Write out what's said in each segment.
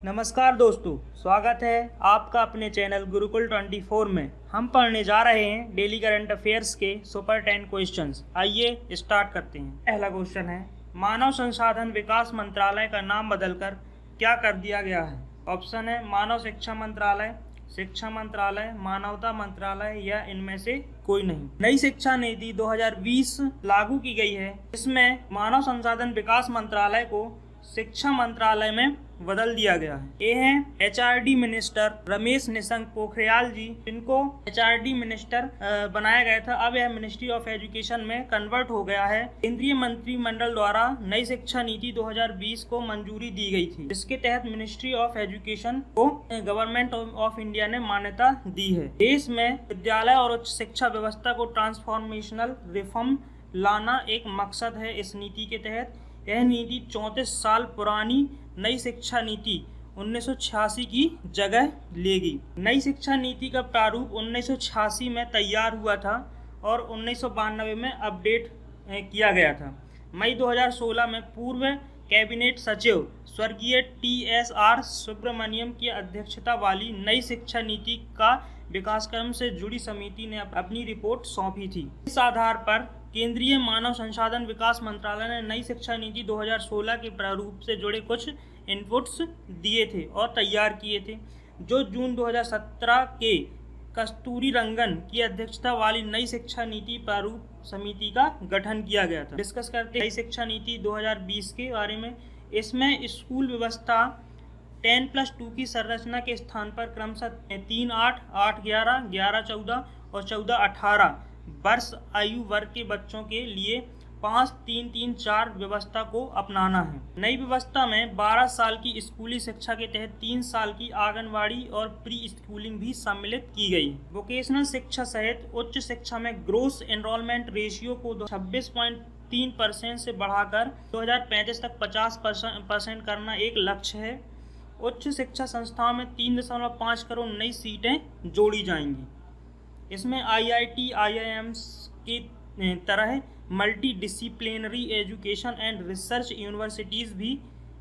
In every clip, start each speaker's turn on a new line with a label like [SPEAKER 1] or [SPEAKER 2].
[SPEAKER 1] नमस्कार दोस्तों, स्वागत है आपका अपने चैनल गुरुकुल 24 में। हम पढ़ने जा रहे हैं डेली करंट अफेयर्स के सुपर 10 क्वेश्चंस। आइए स्टार्ट करते हैं। पहला क्वेश्चन है, मानव संसाधन विकास मंत्रालय का नाम बदलकर क्या कर दिया गया है? ऑप्शन है मानव शिक्षा मंत्रालय, मानवता मंत्रालय या इनमें से कोई नहीं। नई शिक्षा नीति 2020 लागू की गई है, इसमें मानव संसाधन विकास मंत्रालय को शिक्षा मंत्रालय में बदल दिया गया है। ये हैं एचआरडी मिनिस्टर रमेश निशंक पोखरियाल जी, जिनको एचआरडी मिनिस्टर बनाया गया था। अब यह मिनिस्ट्री ऑफ एजुकेशन में कन्वर्ट हो गया है। केंद्रीय मंत्रिमंडल द्वारा नई शिक्षा नीति 2020 को मंजूरी दी गई थी, जिसके तहत मिनिस्ट्री ऑफ एजुकेशन को गवर्नमेंट ऑफ इंडिया ने मान्यता दी है। देश में विद्यालय और उच्च शिक्षा व्यवस्था को ट्रांसफॉर्मेशनल रिफॉर्म लाना एक मकसद है। इस नीति के तहत यह नीति 34 साल पुरानी नई शिक्षा नीति 1986 की जगह लेगी। नई शिक्षा नीति का प्रारूप 1986 में तैयार हुआ था और 1992 में अपडेट किया गया था। मई 2016 में पूर्व कैबिनेट सचिव स्वर्गीय TSR सुब्रमण्यम की अध्यक्षता वाली नई शिक्षा नीति का विकासक्रम से जुड़ी समिति ने अपनी रिपोर्ट सौंपी थी। इस आधार पर केंद्रीय मानव संसाधन विकास मंत्रालय ने नई शिक्षा नीति 2016 के प्रारूप से जुड़े कुछ इनपुट्स दिए थे और तैयार किए थे, जो जून 2017 के कस्तूरी रंगन की अध्यक्षता वाली नई शिक्षा नीति प्रारूप समिति का गठन किया गया था। डिस्कस करते हैं नई शिक्षा नीति 2020 के बारे में। इसमें स्कूल व्यवस्था 10+2 की संरचना के स्थान पर क्रमशः 3-8, 8-11, 11-14 और 14-18 वर्ष आयु वर्ग के बच्चों के लिए 5-3-3-4 व्यवस्था को अपनाना है। नई व्यवस्था में 12 साल की स्कूली शिक्षा के तहत 3 साल की आंगनवाड़ी और प्री स्कूलिंग भी सम्मिलित की गई। वोकेशनल शिक्षा सहित उच्च शिक्षा में ग्रोस एनरोलमेंट रेशियो को 26.3% से बढ़ाकर 2035 तक 50% करना एक लक्ष्य है। उच्च शिक्षा संस्थाओं में 3.5 करोड़ नई सीटें जोड़ी जाएंगी। इसमें IIT, IIMs की तरह multi disciplinary education and research universities भी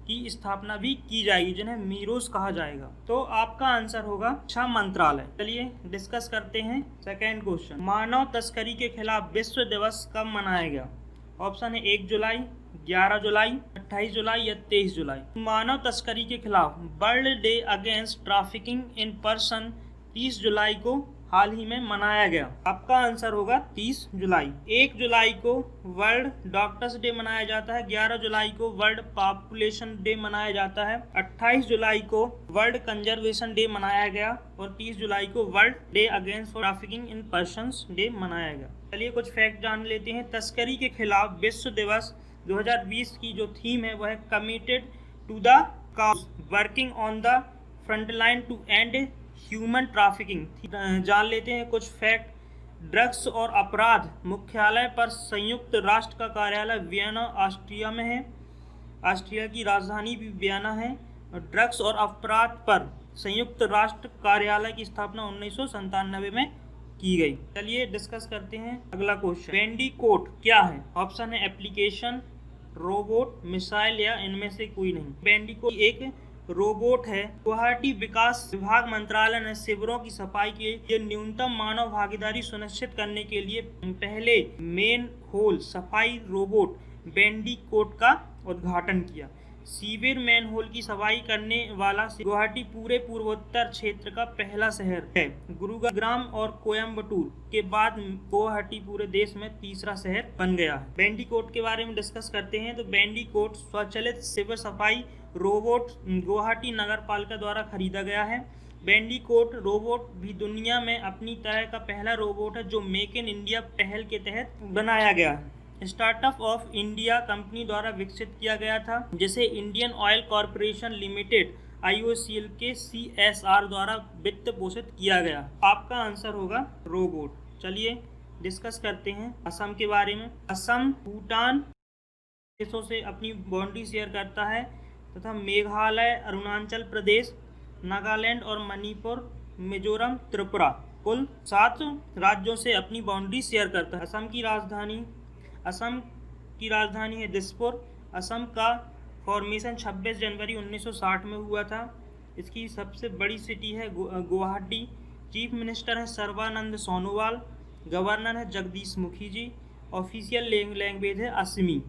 [SPEAKER 1] की स्थापना भी की जाएगी, जिन्हें मीरोस कहा जाएगा। तो आपका आंसर होगा शिक्षा मंत्रालय। चलिए डिस्कस करते हैं सेकेंड क्वेश्चन। मानव तस्करी के खिलाफ विश्व दिवस कब मनाया गया? ऑप्शन है 1 जुलाई, 11 जुलाई, 28 जुलाई या 23 जुलाई। मानव तस्करी के खिलाफ world day against trafficking in person 30 जुलाई को हाल ही में मनाया गया। आपका आंसर होगा 30 जुलाई। 1 जुलाई को वर्ल्ड डॉक्टर्स डे मनाया जाता है, 11 जुलाई को वर्ल्ड पॉपुलेशन डे मनाया जाता है, 28 जुलाई को वर्ल्ड कंजर्वेशन डे मनाया गया और 30 जुलाई को world day against trafficking in persons day मनाया गया। चलिए कुछ फैक्ट जान लेते हैं। तस्करी के खिलाफ विश्व दिवस 2020 की जो थीम है वह है committed to the cause working on the front line to end human trafficking. जान लेते हैं कुछ फैक्ट। ड्रग्स और अपराध मुख्यालय पर संयुक्त राष्ट्र का कार्यालय वियना ऑस्ट्रिया में है। ऑस्ट्रिया की राजधानी भी वियना है। ड्रग्स और अपराध पर संयुक्त राष्ट्र कार्यालय की स्थापना 1997 में की गई। चलिए डिस्कस करते हैं अगला क्वेश्चन। बैंडिकोट क्या है? ऑप्शन है एप्लीकेशन, रोबोट, मिसाइल या इनमें से कोई नहीं। बैंडिकोट एक रोबोट है। गुवाहाटी विकास विभाग मंत्रालय ने शिविरों की सफाई के लिए न्यूनतम मानव भागीदारी सुनिश्चित करने के लिए पहले मेन होल सफाई रोबोट बैंडिकोट का उद्घाटन किया। शिविर मैन होल की सफाई करने वाला गुवाहाटी पूरे पूर्वोत्तर क्षेत्र का पहला शहर है। गुरुग्राम और कोयम्बटूर के बाद गुवाहाटी पूरे देश में तीसरा शहर बन गया है। बैंडिकोट के बारे में डिस्कस करते हैं। तो बैंडिकोट स्वचालित शिविर सफाई रोबोट गुवाहाटी नगर पालिका द्वारा खरीदा गया है। बैंडिकोट रोबोट भी दुनिया में अपनी तरह का पहला रोबोट है जो मेक इन इंडिया पहल के तहत बनाया गया है। स्टार्टअप ऑफ इंडिया कंपनी द्वारा विकसित किया गया था, जिसे Indian oil corporation limited IOCL के CSR द्वारा वित्त पोषित किया गया। आपका आंसर होगा रोबोट। चलिए डिस्कस करते हैं असम के बारे में। असम भूटान देशों से अपनी बाउंड्री शेयर करता है तथा मेघालय, अरुणाचल प्रदेश, नागालैंड और मणिपुर, मिजोरम, त्रिपुरा कुल 7 राज्यों से अपनी बाउंड्री शेयर करता है। असम की राजधानी है दिसपुर। असम का फॉर्मेशन 26 जनवरी 1960 में हुआ था। इसकी सबसे बड़ी सिटी है गुवाहाटी। चीफ मिनिस्टर है सर्बानंद सोनोवाल। गवर्नर है जगदीश मुखी जी। ऑफिशियल लैंग्वेज है असमी।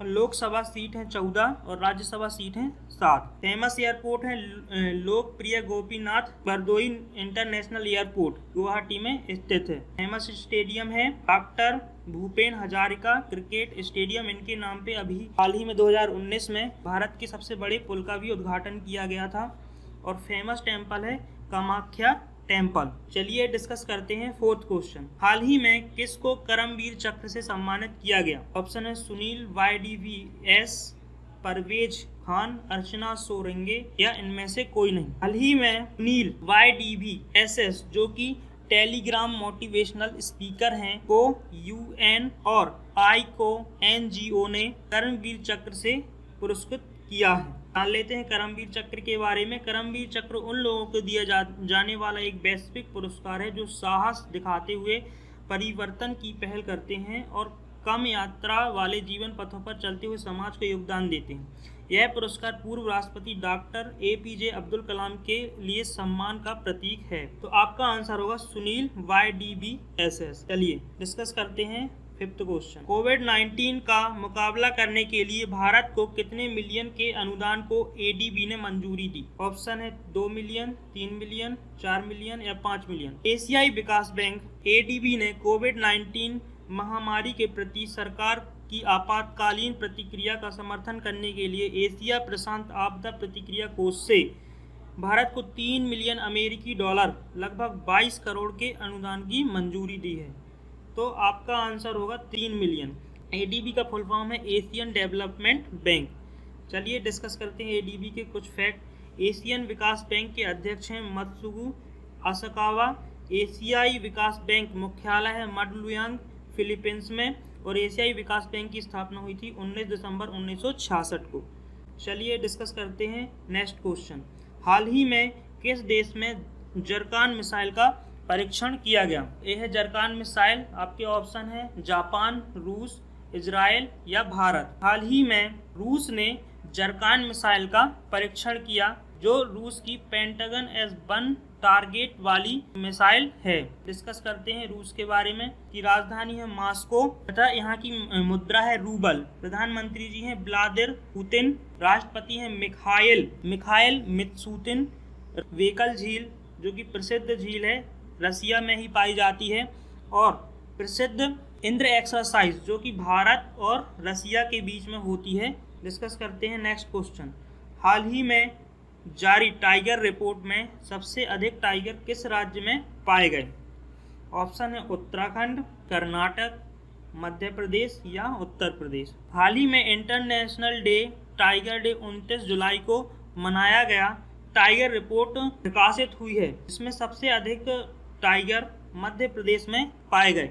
[SPEAKER 1] और लोकसभा सीट है 14 और राज्यसभा सीट है 7। फेमस एयरपोर्ट है लोकप्रिय गोपीनाथ बरदोई इंटरनेशनल एयरपोर्ट गुवाहाटी में स्थित है। फेमस स्टेडियम है doctor Bhupen Hazarika cricket stadium, इनके नाम पे अभी हाल ही में 2019 में भारत के सबसे बड़े पुल का भी उद्घाटन किया गया था। और फेमस टेम्पल है कामाख्या टेम्पल। चलिए डिस्कस करते हैं फोर्थ क्वेश्चन। हाल ही में किसको करमवीर चक्र से सम्मानित किया गया? ऑप्शन है सुनील YDVS, परवेज खान, अर्चना सोरंगे या इनमें से कोई नहीं। हाल ही में सुनील YDVSS जो कि टेलीग्राम मोटिवेशनल स्पीकर हैं को UN और ICO NGO ने करमवीर चक्र से पुरस्कृत किया है। जान लेते हैं करमवीर चक्र के बारे में। करमवीर चक्र उन लोगों को दिया जाने वाला एक वैश्विक पुरस्कार है जो साहस दिखाते हुए परिवर्तन की पहल करते हैं और कम यात्रा वाले जीवन पथों पर चलते हुए समाज को योगदान देते हैं। यह पुरस्कार पूर्व राष्ट्रपति डॉक्टर APJ अब्दुल कलाम के लिए सम्मान का प्रतीक है। तो आपका आंसर होगा सुनील YDVSS। चलिए डिस्कस करते हैं फिफ्थ क्वेश्चन। कोविड-19 का मुकाबला करने के लिए भारत को कितने मिलियन के अनुदान को ADB ने मंजूरी दी? ऑप्शन है 2 मिलियन, 3 मिलियन, 4 मिलियन या 5 मिलियन। एशियाई विकास बैंक ADB ने कोविड-19 महामारी के प्रति सरकार की आपातकालीन प्रतिक्रिया का समर्थन करने के लिए एशिया प्रशांत आपदा प्रतिक्रिया कोष से भारत को 3 मिलियन अमेरिकी डॉलर लगभग 22 करोड़ के अनुदान की मंजूरी दी है। तो आपका आंसर होगा 3 मिलियन। ADB का फुल फॉर्म है एशियन डेवलपमेंट बैंक। चलिए डिस्कस करते हैं ADB के कुछ फैक्ट। एशियन विकास बैंक के अध्यक्ष हैं मत्सुगु असाकावा। एशियाई विकास बैंक मुख्यालय है मडलुयांग फिलीपींस में और एशियाई विकास बैंक की स्थापना हुई थी 19 दिसंबर 1966 को। चलिए डिस्कस करते हैं नेक्स्ट क्वेश्चन। हाल ही में किस देश में जरकान मिसाइल का परीक्षण किया गया? यह है जरकान मिसाइल। आपके ऑप्शन है जापान, रूस, इजराइल या भारत। हाल ही में रूस ने जरकान मिसाइल का परीक्षण किया जो रूस की पेंटागन S1 टारगेट वाली मिसाइल है। डिस्कस करते हैं रूस के बारे में कि राजधानी है मॉस्को तथा यहाँ की मुद्रा है रूबल। प्रधानमंत्री जी हैं व्लादिमीर पुतिन। राष्ट्रपति हैं मिखाइल मित्सुतिन। वेकल झील जो कि प्रसिद्ध झील है रसिया में ही पाई जाती है। और प्रसिद्ध इंद्र एक्सरसाइज जो कि भारत और रसिया के बीच में होती है। डिस्कस करते हैं नेक्स्ट क्वेश्चन। हाल ही में जारी टाइगर रिपोर्ट में सबसे अधिक टाइगर किस राज्य में पाए गए? ऑप्शन है उत्तराखंड, कर्नाटक, मध्य प्रदेश या उत्तर प्रदेश। हाल ही में इंटरनेशनल टाइगर डे 29 जुलाई को मनाया गया। टाइगर रिपोर्ट प्रकाशित हुई है जिसमें सबसे अधिक टाइगर मध्य प्रदेश में पाए गए।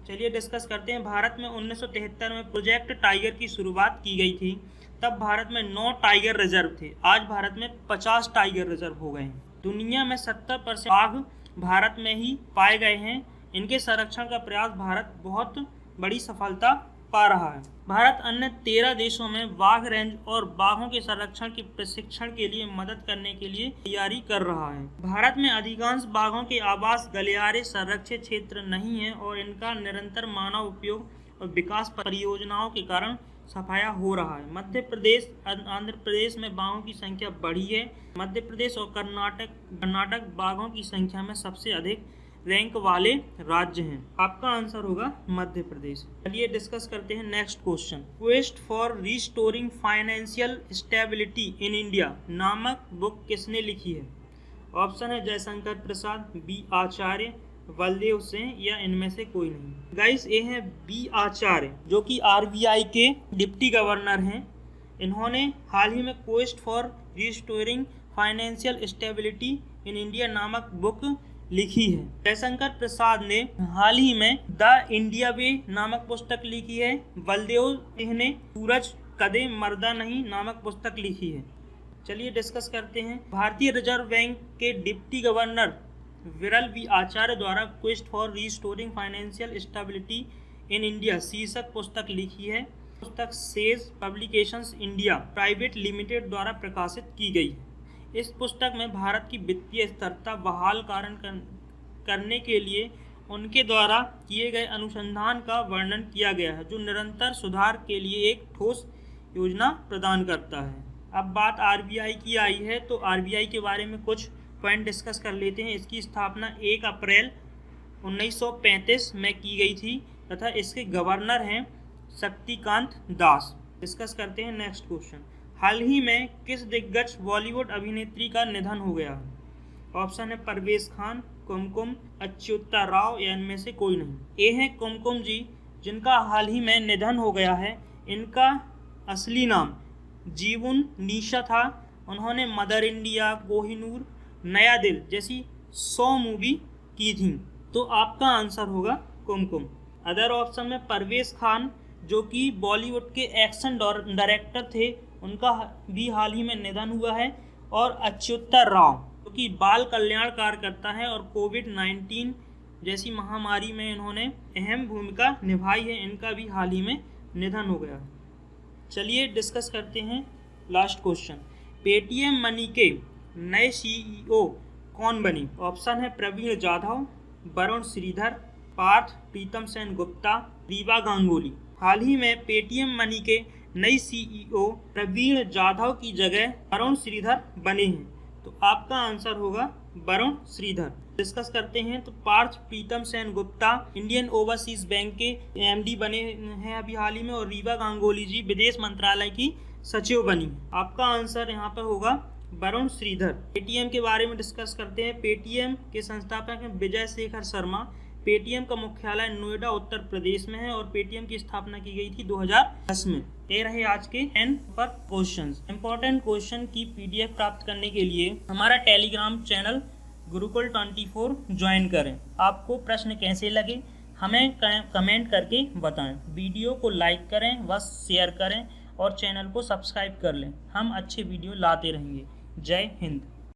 [SPEAKER 1] चलिए डिस्कस करते हैं। भारत में 1973 में प्रोजेक्ट टाइगर की शुरुआत की गई थी। तब भारत में 9 टाइगर रिजर्व थे। आज भारत में 50 टाइगर रिजर्व हो गए हैं। दुनिया में 70% बाघ भारत में ही पाए गए हैं। इनके संरक्षण का प्रयास भारत बहुत बड़ी सफलता पा रहा है। भारत अन्य 13 देशों में बाघ रेंज और बाघों के संरक्षण के प्रशिक्षण के लिए मदद करने के लिए तैयारी कर रहा है। भारत में अधिकांश बाघों के आवास गलियारे संरक्षित क्षेत्र नहीं है और इनका निरंतर मानव उपयोग और विकास परियोजनाओं के कारण सफाया हो रहा है। मध्य प्रदेश, आंध्र प्रदेश में बाघों की संख्या बढ़ी है। मध्य प्रदेश और कर्नाटक बाघों की संख्या में सबसे अधिक रैंक वाले राज्य हैं। आपका आंसर होगा मध्य प्रदेश। चलिए डिस्कस करते हैं next question. Quest for restoring financial stability in India नामक बुक किसने लिखी है? ऑप्शन है जयशंकर प्रसाद, बी आचार्य, बलदेव सिंह या इनमें से कोई नहीं। गाइस ये है बी आचार्य जो कि RBI के डिप्टी गवर्नर हैं। इन्होंने हाल ही में quest for restoring financial stability in India नामक बुक लिखी है। जयशंकर प्रसाद ने हाल ही में द इंडिया वे नामक पुस्तक लिखी है। बलदेव सिंह ने सूरज कदे मर्दा नहीं नामक पुस्तक लिखी है। चलिए डिस्कस करते हैं। भारतीय रिजर्व बैंक के डिप्टी गवर्नर विरल वी आचार्य द्वारा quest for restoring financial stability in India शीर्षक पुस्तक लिखी है। पुस्तक says publications India private limited द्वारा प्रकाशित की गई है। इस पुस्तक में भारत की वित्तीय स्थिरता बहाल करने के लिए उनके द्वारा किए गए अनुसंधान का वर्णन किया गया है, जो निरंतर सुधार के लिए एक ठोस योजना प्रदान करता है। अब बात आरबीआई की आई है, तो आरबीआई के बारे में कुछ पॉइंट डिस्कस कर लेते हैं। इसकी स्थापना 1 अप्रैल 1935 में की गई थी तथा इसके गवर्नर हैं शक्तिकांत दास। डिस्कस करते हैं नेक्स्ट क्वेश्चन। हाल ही में किस दिग्गज बॉलीवुड अभिनेत्री का निधन हो गया है? ऑप्शन है परवेज खान, कुमकुम, अच्युता राव या इनमें से कोई नहीं। ए है कुमकुम जी, जिनका हाल ही में निधन हो गया है। इनका असली नाम जीवन निशा था। उन्होंने मदर इंडिया, कोहिनूर, नया दिल जैसी 100 मूवी की थी। तो आपका आंसर होगा कुमकुम। अदर ऑप्शन में परवेज खान, जो कि बॉलीवुड के एक्शन डायरेक्टर थे, उनका भी हाल ही में निधन हुआ है। और अच्युता राव, जो कि बाल कल्याण कार्यकर्ता है और कोविड-19 जैसी महामारी में इन्होंने अहम भूमिका निभाई है, इनका भी हाल ही में निधन हो गया है। चलिए डिस्कस करते हैं लास्ट क्वेश्चन। पेटीएम मनी के नए सीईओ कौन बने? ऑप्शन है प्रवीण जाधव, वरुण श्रीधर, पार्थ प्रीतम सेन गुप्ता, रीवा गांगुली। हाल ही में पेटीएम मनी के नई सीईओ प्रवीण जाधव की जगह वरुण श्रीधर बने हैं। तो आपका आंसर होगा वरुण श्रीधर। डिस्कस करते हैं तो Partha Pritam Sen Gupta Indian overseas bank के एमडी बने हैं अभी हाल ही में, और रीवा गांगुली जी विदेश मंत्रालय की सचिव बनी। आपका आंसर यहाँ पर होगा वरुण श्रीधर। पेटीएम के बारे में डिस्कस करते हैं। पेटीएम के संस्थापक हैं विजय शेखर शर्मा। पेटीएम का मुख्यालय नोएडा उत्तर प्रदेश में है और पेटीएम की स्थापना की गई थी 2010 में। ये रहे आज के 10 पर क्वेश्चंस। इंपॉर्टेंट क्वेश्चन की पीडीएफ प्राप्त करने के लिए हमारा टेलीग्राम चैनल गुरुकुल 24 ज्वाइन करें। आपको प्रश्न कैसे लगे हमें कमेंट करके बताएं। वीडियो को लाइक करें, बस शेयर करें और चैनल को सब्सक्राइब कर लें। हम अच्छे वीडियो लाते रहेंगे। जय हिंद।